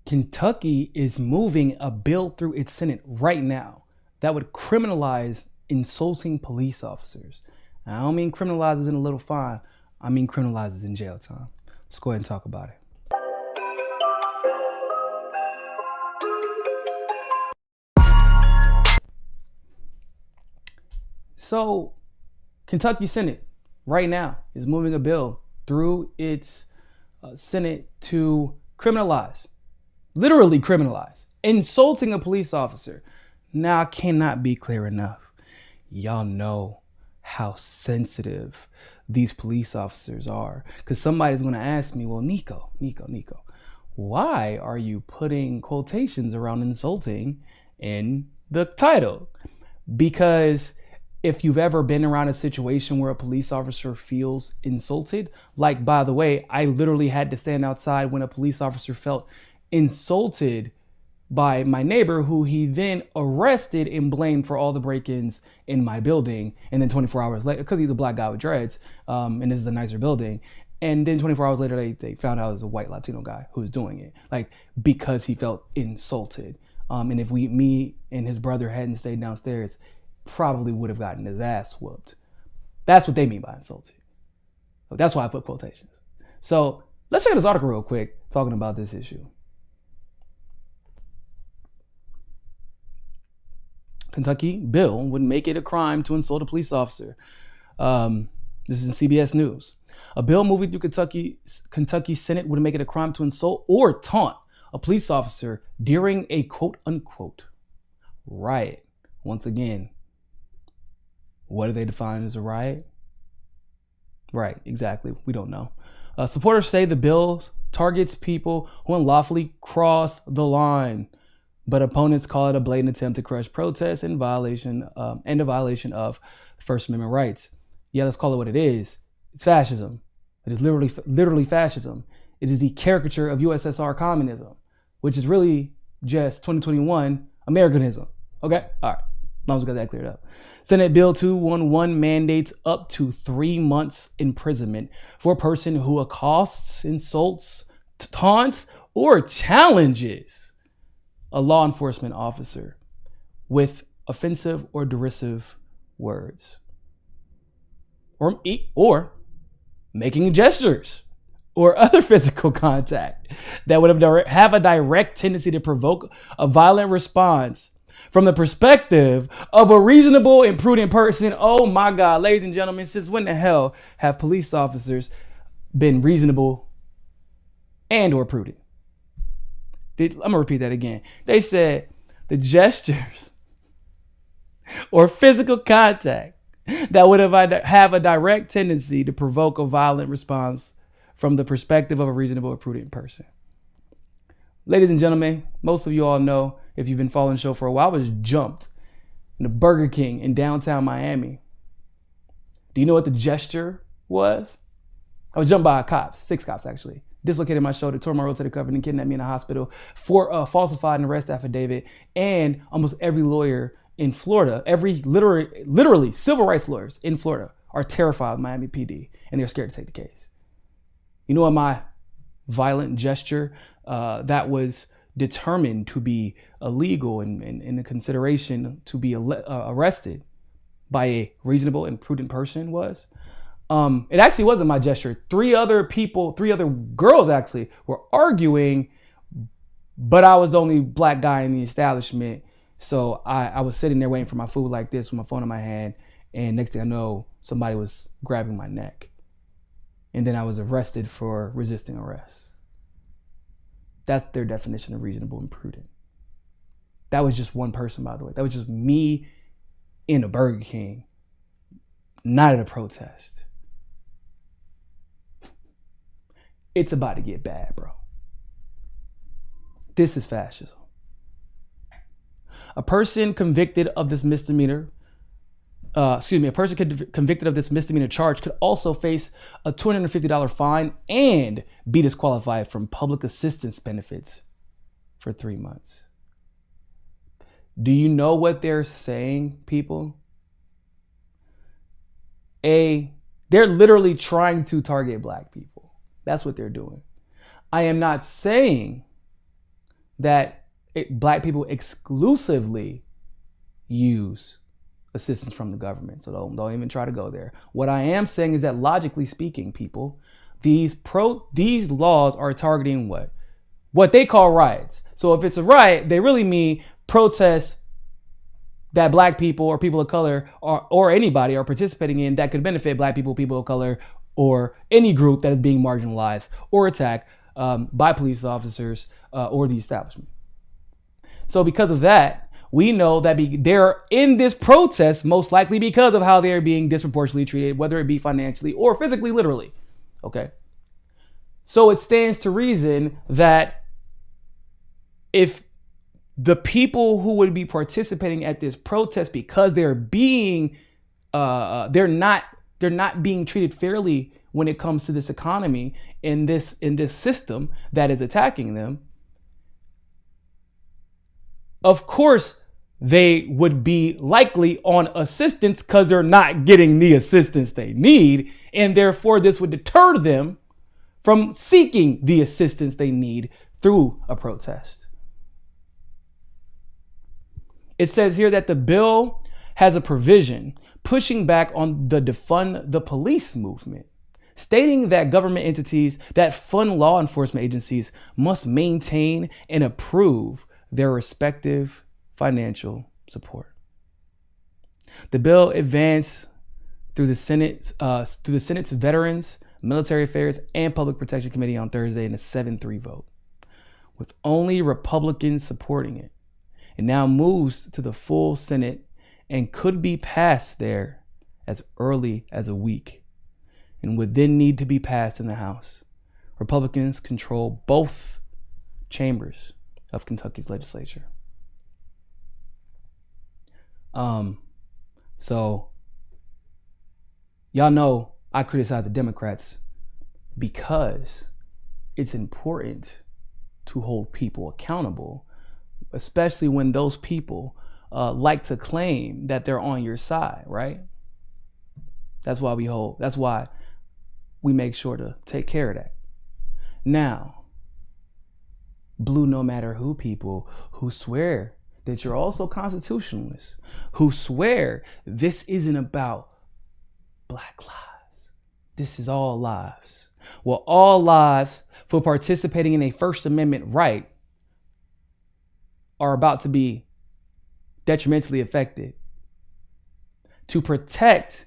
Kentucky is moving a bill through its Senate right now that would criminalize insulting police officers. Now, I don't mean criminalize as in a little fine. I mean criminalize as in jail time. Let's go ahead and talk about it. So, Kentucky Senate right now is moving a bill through its Senate to criminalize, literally criminalize, insulting a police officer. Now, I cannot be clear enough. Y'all know how sensitive these police officers are. Because somebody's going to ask me, well, Niko, why are you putting quotations around insulting in the title? Because if you've ever been around a situation where a police officer feels insulted, like, by the way, I literally had to stand outside when a police officer felt insulted by my neighbor, who he then arrested and blamed for all the break-ins in my building. And then 24 hours later, because he's a black guy with dreads, and this is a nicer building, and then 24 hours later, they found out it was a white Latino guy who was doing it, like, because he felt insulted. And if me and his brother hadn't stayed downstairs, probably would have gotten his ass whooped. That's what they mean by insulted. That's why I put quotations. So let's check this article real quick, talking about this issue. Kentucky bill would make it a crime to insult a police officer. This is in CBS News. A bill moving through Kentucky Senate would make it a crime to insult or taunt a police officer during a quote unquote riot. Once again, what do they define as a riot? Right, exactly. We don't know. Supporters say the bill targets people who unlawfully cross the line, but opponents call it a blatant attempt to crush protests and a violation of First Amendment rights. Yeah, let's call it what it is. It's fascism. It is literally fascism. It is the caricature of USSR communism, which is really just 2021 Americanism. Okay, all right. As long as we got that cleared up. Senate Bill 211 mandates up to 3 months imprisonment for a person who accosts, insults, taunts, or challenges a law enforcement officer with offensive or derisive words, or making gestures or other physical contact that would have a direct tendency to provoke a violent response from the perspective of a reasonable and prudent person. Oh my God, ladies and gentlemen, since when the hell have police officers been reasonable and or prudent? I'm gonna repeat that again. They said the gestures or physical contact that would have a direct tendency to provoke a violent response from the perspective of a reasonable or prudent person. Ladies and gentlemen, most of you all know, if you've been following the show for a while, I was jumped in a Burger King in downtown Miami. Do you know what the gesture was? I was jumped by cops, 6 cops actually. Dislocated my shoulder, tore my rotator cuff, and kidnapped me in a hospital for falsified an arrest affidavit. And almost every lawyer in Florida, literally civil rights lawyers in Florida are terrified of Miami PD, and they're scared to take the case. You know what my violent gesture that was determined to be illegal and in the consideration to be arrested by a reasonable and prudent person was? It actually wasn't my gesture. 3 other girls actually were arguing, but I was the only black guy in the establishment. So I was sitting there waiting for my food like this with my phone in my hand. And next thing I know, somebody was grabbing my neck. And then I was arrested for resisting arrest. That's their definition of reasonable and prudent. That was just one person, by the way. That was just me in a Burger King, not at a protest. It's about to get bad, bro. This is fascism. A person convicted of this misdemeanor charge could also face a $250 fine and be disqualified from public assistance benefits for 3 months. Do you know what they're saying, people? They're literally trying to target black people. That's what they're doing. I am not saying that black people exclusively use assistance from the government. So don't even try to go there. What I am saying is that logically speaking, people, these laws are targeting what they call riots. So if it's a riot, they really mean protests that black people or people of color or anybody are participating in that could benefit black people, people of color, or any group that is being marginalized or attacked by police officers or the establishment. So because of that, we know that they're in this protest most likely because of how they're being disproportionately treated, whether it be financially or physically, literally. Okay. So it stands to reason that if the people who would be participating at this protest because they're not being treated fairly when it comes to this economy in this system that is attacking them, of course they would be likely on assistance because they're not getting the assistance they need, and therefore this would deter them from seeking the assistance they need through a protest. It says here that the bill has a provision pushing back on the defund the police movement, stating that government entities that fund law enforcement agencies must maintain and approve their respective financial support. The bill advanced through the Senate's Veterans, Military Affairs, and Public Protection Committee on Thursday in a 7-3 vote, with only Republicans supporting it. It now moves to the full Senate and could be passed there as early as a week, and would then need to be passed in the House. Republicans control both chambers of Kentucky's legislature. So y'all know I criticize the Democrats because it's important to hold people accountable, especially when those people like to claim that they're on your side, right? That's why we make sure to take care of that. Now, blue no matter who people who swear that you're also constitutionalists, who swear this isn't about black lives. This is all lives. Well, all lives for participating in a First Amendment right are about to be detrimentally affected. To protect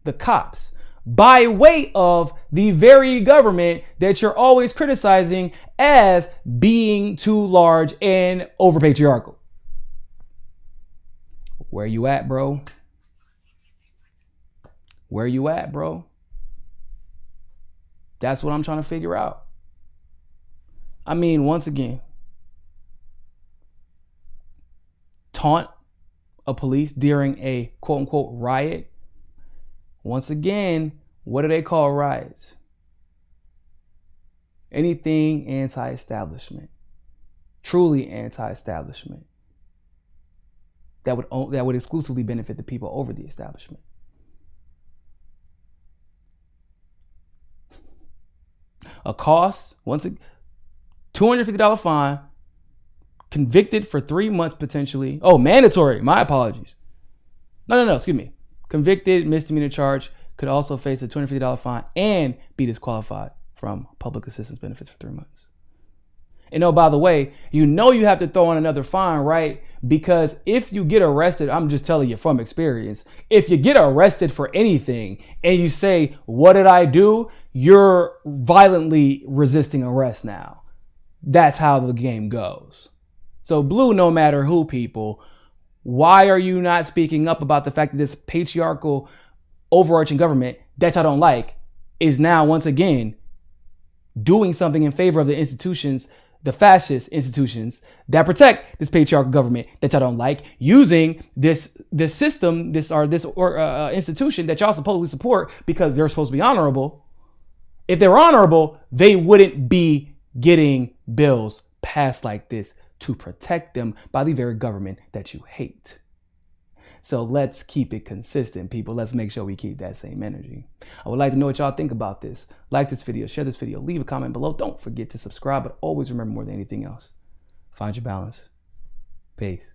the cops by way of the very government that you're always criticizing as being too large and over patriarchal. Where you at, bro? Where you at, bro? That's what I'm trying to figure out. I mean, once again, taunt a police during a quote unquote riot. Once again, what do they call riots? Anything anti-establishment, truly anti-establishment, that would exclusively benefit the people over the establishment. A cost, $250 fine, convicted for 3 months potentially. Oh, mandatory. My apologies. No, excuse me. Convicted, misdemeanor charge, could also face a $250 fine and be disqualified from public assistance benefits for 3 months. And oh, by the way, you have to throw in another fine, right? Because if you get arrested, I'm just telling you from experience, if you get arrested for anything and you say, "What did I do?" you're violently resisting arrest now. That's how the game goes. So blue, no matter who people, why are you not speaking up about the fact that this patriarchal overarching government that y'all don't like is now once again doing something in favor of the institutions, the fascist institutions that protect this patriarchal government that y'all don't like, using this system, institution that y'all supposedly support because they're supposed to be honorable. If they're honorable, they wouldn't be getting bills passed like this to protect them by the very government that you hate. So let's keep it consistent, people. Let's make sure we keep that same energy. I would like to know what y'all think about this. Like this video, share this video, leave a comment below. Don't forget to subscribe, but always remember, more than anything else, Find your balance. Peace.